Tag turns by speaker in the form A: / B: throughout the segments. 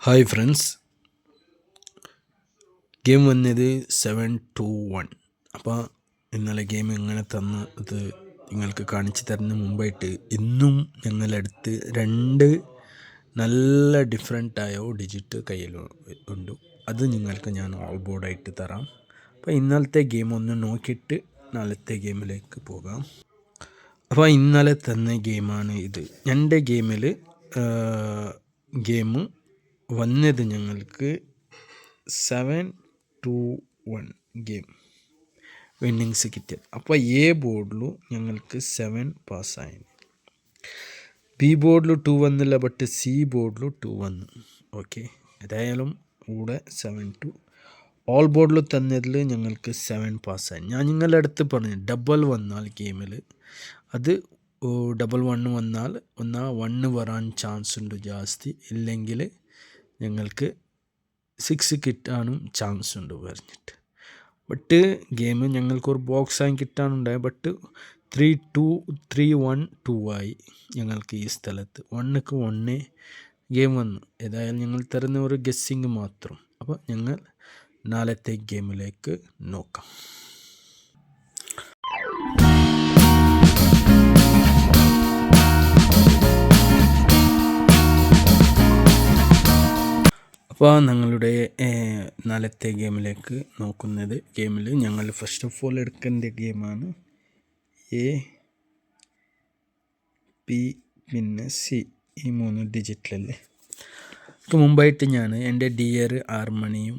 A: Hi friends, game വന്നത് 7-1. അപ്പോൾ ഇന്നലെ ഗെയിം എങ്ങനെ തന്നു ഇത് നിങ്ങൾക്ക് കാണിച്ചു തരുന്ന മുമ്പായിട്ട് ഇന്നും ഞങ്ങളടുത്ത് രണ്ട് നല്ല ഡിഫറെൻ്റായ ഡിജിറ്റ് കയ്യിൽ ഉണ്ട്. അത് നിങ്ങൾക്ക് ഞാൻ ഓൾ ബോർഡായിട്ട് തരാം. അപ്പോൾ ഇന്നലത്തെ ഗെയിം ഒന്ന് നോക്കിയിട്ട് നാളത്തെ ഗെയിമിലേക്ക് പോകാം. അപ്പോൾ ഇന്നലെ തന്ന ഗെയിമാണ് ഇത്. എൻ്റെ ഗെയിമിൽ ഗെയിം വന്നത് ഞങ്ങൾക്ക് 7-1 ഗെയിം വിന്നിങ്സ് കിട്ടിയത്. അപ്പോൾ എ ബോർഡിലും ഞങ്ങൾക്ക് 7 പാസ്സായി. ബി ബോർഡിൽ 2 വന്നില്ല, ബട്ട് സി ബോർഡിൽ 2 വന്നു. ഓക്കെ, ഏതായാലും കൂടെ 7-2. ഓൾ ബോർഡിൽ തന്നതിൽ ഞങ്ങൾക്ക് 7 പാസ്സായി. ഞാൻ നിങ്ങളുടെ അടുത്ത് പറഞ്ഞു, ഡബിൾ വന്നാൽ ഗെയിമിൽ അത് ഡബിൾ 1 വന്നാൽ 1 വരാൻ ചാൻസ് ഉണ്ട് ജാസ്തി, ഇല്ലെങ്കിൽ ഞങ്ങൾക്ക് 6 കിട്ടാനും ചാൻസ് ഉണ്ട് പറഞ്ഞിട്ട്. ബട്ട് ഗെയിം ഞങ്ങൾക്കൊരു ബോക്സായി കിട്ടാനുണ്ടായി. ബട്ട് 3-1-2 ആയി ഞങ്ങൾക്ക് ഈ സ്ഥലത്ത്. 1ക്ക് 1 ഗെയിം വന്നു. ഏതായാലും ഞങ്ങൾ തരുന്ന ഒരു ഗസ്സിങ് മാത്രം. അപ്പോൾ ഞങ്ങൾ നാളത്തെ ഗെയിമിലേക്ക് നോക്കാം. അപ്പോൾ ഞങ്ങളുടെ നാളത്തെ ഗെയിമിലേക്ക് നോക്കുന്നത്, ഗെയിമിൽ ഞങ്ങൾ ഫസ്റ്റ് ഓഫ് ഓൾ എടുക്കേണ്ട ഗെയിമാണ് എ, പി, പിന്നെ സി, ഈ 3 ഡിജിറ്റിലല്ലേ. എനിക്ക് മുമ്പായിട്ട് ഞാൻ എൻ്റെ ഡിയർ 6 മണിയും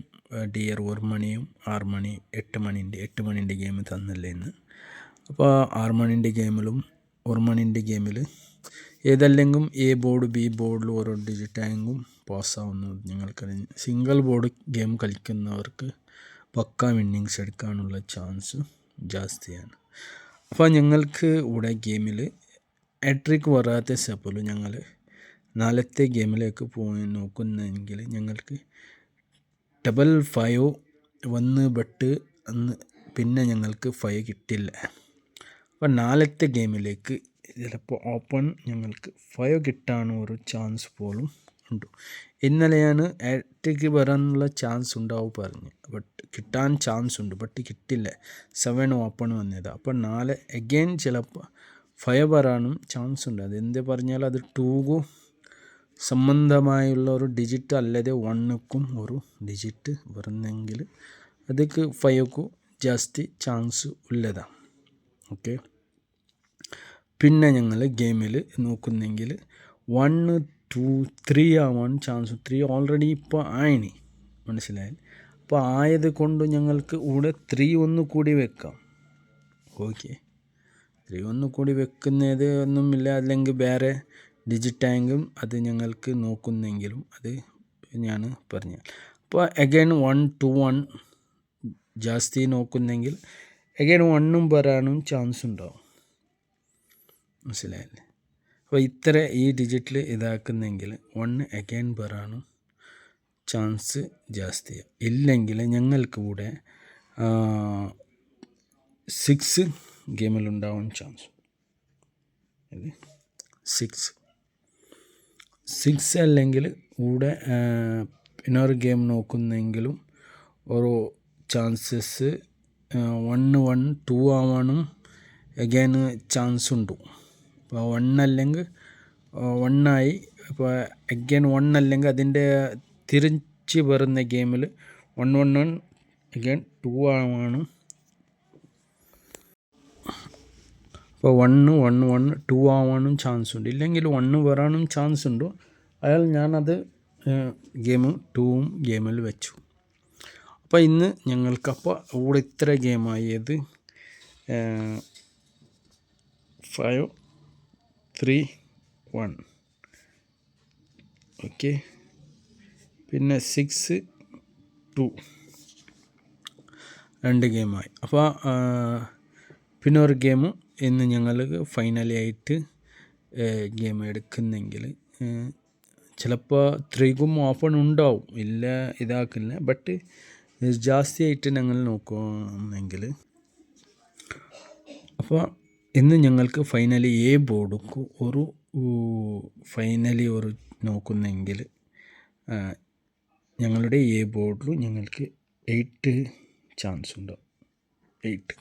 A: ഡിയർ 1 മണിയും 6 മണി 8 മണിൻ്റെ ഗെയിം തന്നല്ലേ ഇന്ന്. അപ്പോൾ 6 മണിൻ്റെ ഗെയിമിലും 1 മണിൻ്റെ ഗെയിമിൽ ഏതല്ലെങ്കിലും എ ബോർഡ് ബി ബോർഡിൽ ഓരോ ഡിജിറ്റായെങ്കിലും പാസ്സാവുന്നത് ഞങ്ങൾക്കറിയാം. സിംഗിൾ ബോർഡ് ഗെയിം കളിക്കുന്നവർക്ക് പക്ക വിന്നിങ്സ് എടുക്കാനുള്ള ചാൻസ് ജാസ്തിയാണ്. അപ്പോൾ ഞങ്ങൾക്ക് ഇവിടെ ഗെയിമിൽ ഹാട്രിക്ക് വരാത്ത സപ്പോലും ഞങ്ങൾ നാളത്തെ ഗെയിമിലേക്ക് പോയി നോക്കുന്നെങ്കിൽ ഞങ്ങൾക്ക് 5 വന്ന്, ബട്ട് അന്ന് പിന്നെ ഞങ്ങൾക്ക് 5 കിട്ടില്ല. അപ്പോൾ നാളത്തെ ഗെയിമിലേക്ക് ചിലപ്പോൾ ഓപ്പൺ ഞങ്ങൾക്ക് 5 കിട്ടാനും ഒരു ചാൻസ് പോലും ഉണ്ട്. ഇന്നലെയാണ് ഹാട്രിക്ക് വരാനുള്ള ചാൻസ് ഉണ്ടാവും പറഞ്ഞ്, ബട്ട് കിട്ടാൻ ചാൻസ് ഉണ്ട്, ബട്ട് കിട്ടില്ല. 7 ഓപ്പൺ വന്നതാണ്. അപ്പോൾ നാളെ അഗെയിൻ ചിലപ്പോൾ 5 വരാനും ചാൻസ് ഉണ്ട്. അതെന്ത് പറഞ്ഞാൽ അത് 2ക്കും സംബന്ധമായുള്ള ഒരു ഡിജിറ്റ് അല്ലാതെ 1ക്കും ഒരു ഡിജിറ്റ് വരുന്നെങ്കിൽ ಅದಕ್ಕೆ 5ಕ್ಕೂ ಜಾಸ್ತಿ ಚಾನ್ಸು ഉള്ളതാണ്. ഓക്കെ, പിന്നെ ഞങ്ങൾ ഗെയിമിൽ നോക്കുന്നെങ്കിൽ 1, 2, 3 ആവാൻ ചാൻസ്. 3 ഓൾറെഡി ഇപ്പോൾ ആയിനി, മനസ്സിലായി. അപ്പോൾ ആയത് കൊണ്ട് ഞങ്ങൾക്ക് ഇവിടെ 3 ഒന്ന് കൂടി വെക്കാം. ഓക്കെ, 3 ഒന്ന് കൂടി വെക്കുന്നത് ഒന്നുമില്ല, അല്ലെങ്കിൽ വേറെ ഡിജിറ്റായെങ്കിലും അത് ഞങ്ങൾക്ക് നോക്കുന്നെങ്കിലും അത് ഞാൻ പറഞ്ഞു. അപ്പോൾ അഗൈൻ 1-1 ജാസ്തി നോക്കുന്നെങ്കിൽ അഗൈൻ 1 വരാനും ചാൻസ് ഉണ്ടാവും, മനസ്സിലായില്ലേ. അപ്പോൾ ഇത്ര ഈ ഡിജിറ്റിൽ ഇതാക്കുന്നെങ്കിൽ 1 അഗൈൻ വരാനും ചാൻസ് ജാസ്തിയാണ്. ഇല്ലെങ്കിൽ ഞങ്ങൾക്ക് കൂടെ 6 ഗെയിമിലുണ്ടാവാൻ ചാൻസ്. 6 അല്ലെങ്കിൽ കൂടെ പിന്നൊരു ഗെയിം നോക്കുന്നെങ്കിലും ഒരു ചാൻസസ് 1-1-2 ആവാനും അഗൈൻ ചാൻസ് ഉണ്ട്. അപ്പോൾ 1 അല്ലെങ്കിൽ 1 ആയി, അപ്പോൾ അഗൈൻ 1 അല്ലെങ്കിൽ അതിൻ്റെ തിരിച്ച് വരുന്ന ഗെയിമിൽ 1-1 അഗൈൻ 2 ആവാനും. അപ്പോൾ 1-1-1-2 ആവാനും ചാൻസ് ഉണ്ട്, ഇല്ലെങ്കിൽ 1 വരാനും ചാൻസ് ഉണ്ട്. അയാൾ ഞാനത് ഗെയിം 2 ഗെയിമിൽ വെച്ചു. അപ്പോൾ ഇന്ന് ഞങ്ങൾക്കപ്പോൾ ഇവിടെ ഇത്ര ഗെയിമായത് 5-3-1. ഓക്കെ, പിന്നെ 6-2 2 ഗെയിമായി. അപ്പോൾ പിന്നെ ഒരു ഗെയിം ഇന്ന് ഞങ്ങൾക്ക് ഫൈനലി ആയിട്ട് ഗെയിം എടുക്കുന്നെങ്കിൽ ചിലപ്പോൾ 3ക്കും ഓപ്പൺ ഉണ്ടാവും, ഇല്ല ഇതാക്കില്ല, ബട്ട് ജാസ്തി ആയിട്ട് ഞങ്ങൾ നോക്കുന്നെങ്കിൽ. അപ്പോൾ ഇന്ന് ഞങ്ങൾക്ക് ഫൈനലി എ ബോർഡുക്ക് ഒരു ഫൈനലി ഒരു നോക്കുന്നെങ്കിൽ ഞങ്ങളുടെ എ ബോർഡിൽ ഞങ്ങൾക്ക് 8 ചാൻസ് ഉണ്ടാവും. 8.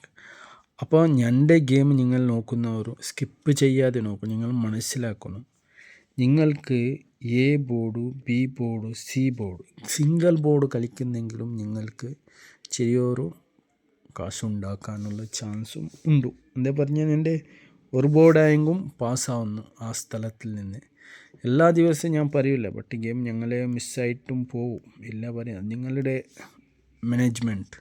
A: അപ്പോൾ എൻ്റെ ഗെയിം നിങ്ങൾ നോക്കുന്നവർ സ്കിപ്പ് ചെയ്യാതെ നോക്കും. നിങ്ങൾ മനസ്സിലാക്കണം, നിങ്ങൾക്ക് A board, B board, C board, single board കളിക്കുന്നെങ്കിലും നിങ്ങൾക്ക് ചെറിയൊരു കാശുണ്ടാക്കാനുള്ള ചാൻസും ഉണ്ട്. എന്താ പറഞ്ഞാൽ എൻ്റെ ഒരു ബോർഡായെങ്കിലും പാസ്സാവുന്നു ആ സ്ഥലത്തിൽ നിന്ന്. എല്ലാ ദിവസവും ഞാൻ പറയില്ല, ബട്ട് ഗെയിം ഞങ്ങളെ മിസ്സായിട്ടും പോവും. ഇല്ല പറയാം, നിങ്ങളുടെ മാനേജ്മെൻറ്റ്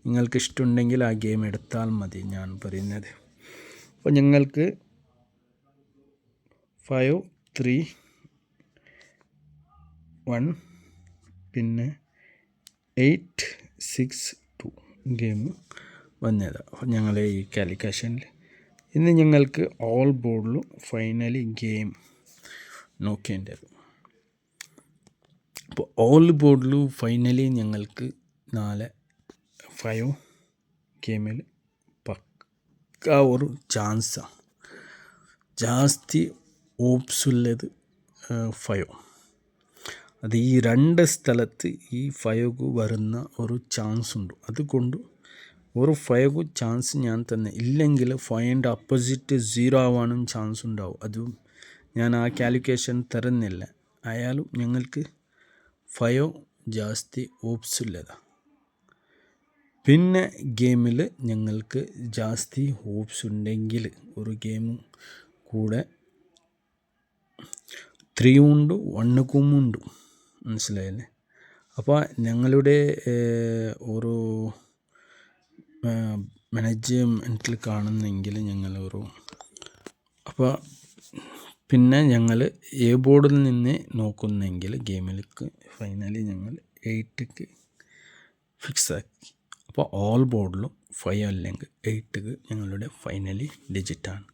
A: നിങ്ങൾക്ക് ഇഷ്ടമുണ്ടെങ്കിൽ ആ ഗെയിം എടുത്താൽ മതി ഞാൻ പറയുന്നത്. അപ്പോൾ ഞങ്ങൾക്ക് 5, 3, 1 പിന്നെ 8, 6, 2 ഗെയിം വന്നത് ഞങ്ങളെ ഈ കാലിക്കഷനിൽ. ഇന്ന് ഞങ്ങൾക്ക് ഓൾ ബോർഡിലും ഫൈനലി ഗെയിം നോക്കേണ്ടത്. അപ്പോൾ ഓൾ ബോർഡിലും ഫൈനലി ഞങ്ങൾക്ക് 5 ഗെയിമിൽ പക്ക ഒരു ചാൻസാണ്. ജാസ്തി ഓപ്സുള്ളത് 5. അത് ഈ 2 സ്ഥലത്ത് ഈ 5 വരുന്ന ഒരു ചാൻസ് ഉണ്ട്. അതുകൊണ്ട് ഒരു 5 ചാൻസ് ഞാൻ തന്നെ, ഇല്ലെങ്കിൽ 5ൻ്റെ അപ്പോസിറ്റ് 0 ആവാനും ചാൻസ് ഉണ്ടാവും. അതും ഞാൻ ആ കാൽക്കുലേഷൻ തരുന്നില്ല. ആയാലും ഞങ്ങൾക്ക് 5 ജാസ്തി ഓപ്സ് ഉള്ളതാണ്. പിന്നെ ഗെയിമിൽ ഞങ്ങൾക്ക് ജാസ്തി ഓപ്സ് ഉണ്ടെങ്കിൽ ഒരു ഗെയിം കൂടെ 3 ഉണ്ട്, 1 ഉണ്ട്. മനസ്സിലായല്ലേ? അപ്പോൾ ഞങ്ങളുടെ ഒരു മാനേജ്മെൻറ്റിൽ കാണുന്നെങ്കിൽ ഞങ്ങളൊരു, അപ്പോൾ പിന്നെ ഞങ്ങൾ എ ബോർഡിൽ നിന്ന് നോക്കുന്നെങ്കിൽ ഗെയിമിലേക്ക് ഫൈനലി ഞങ്ങൾ 8ക്ക് ഫിക്സ് ആക്കി. അപ്പോൾ ഓൾ ബോർഡിലും 5 അല്ലെങ്കിൽ 8 ഞങ്ങളുടെ ഫൈനലി ഡിജിറ്റാണ്.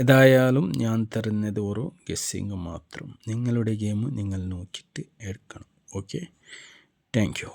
A: ഏതായാലും ഞാൻ തരുന്നത് ഒരു ഗസ്സിങ് മാത്രം. നിങ്ങളുടെ ഗെയിം നിങ്ങൾ നോക്കിയിട്ട് എടുക്കണം. Okay, thank you.